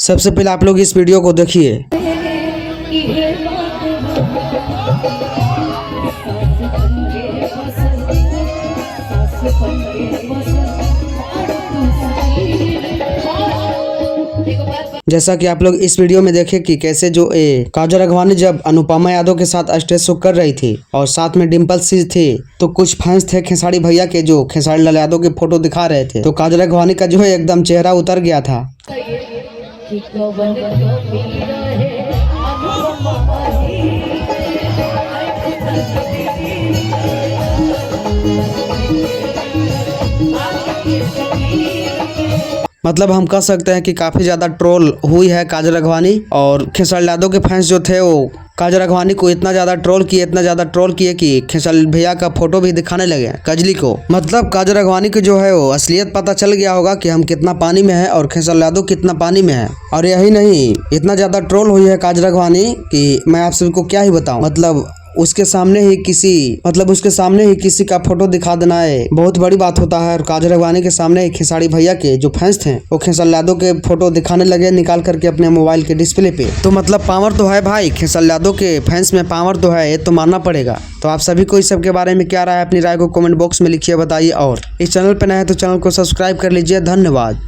सबसे पहले आप लोग इस वीडियो को देखिए। जैसा कि आप लोग इस वीडियो में देखे कि कैसे जो काजल राघवानी जब अनुपमा यादव के साथ स्टेज शो कर रही थी और साथ में डिम्पल सिंह थे, तो कुछ फैंस थे खेसारी भैया के जो खेसारी लाल यादव की फोटो दिखा रहे थे, तो काजल राघवानी का जो है एकदम चेहरा उतर गया था। मतलब हम कह सकते हैं कि काफी ज्यादा ट्रोल हुई है काजल राघवानी, और खेसारी यादव के फैंस जो थे वो काजल राघवानी को इतना ज्यादा ट्रोल किए कि खेसारी भैया का फोटो भी दिखाने लगे कजली को। मतलब काजल राघवानी की जो है वो असलियत पता चल गया होगा कि हम कितना पानी में है और खेसारी यादव कितना पानी में है। और यही नहीं, इतना ज्यादा ट्रोल हुई है काजल राघवानी कि मैं आप सबको क्या ही बताऊं। मतलब उसके सामने ही किसी का फोटो दिखा देना है बहुत बड़ी बात होता है। और काजल राघवानी के सामने ही खेसारी भैया के जो फैंस थे वो खेसारी यादव के फोटो दिखाने लगे निकाल करके अपने मोबाइल के डिस्प्ले पे। तो मतलब पावर तो है भाई, खेसारी यादव के फैंस में पावर तो है, ये तो मानना पड़ेगा। तो आप सभी को इस सब के बारे में क्या राय है, अपनी राय को कमेंट बॉक्स में लिखिए, बताइए। और इस चैनल पर नए हैं तो चैनल को सब्सक्राइब कर लीजिए। धन्यवाद।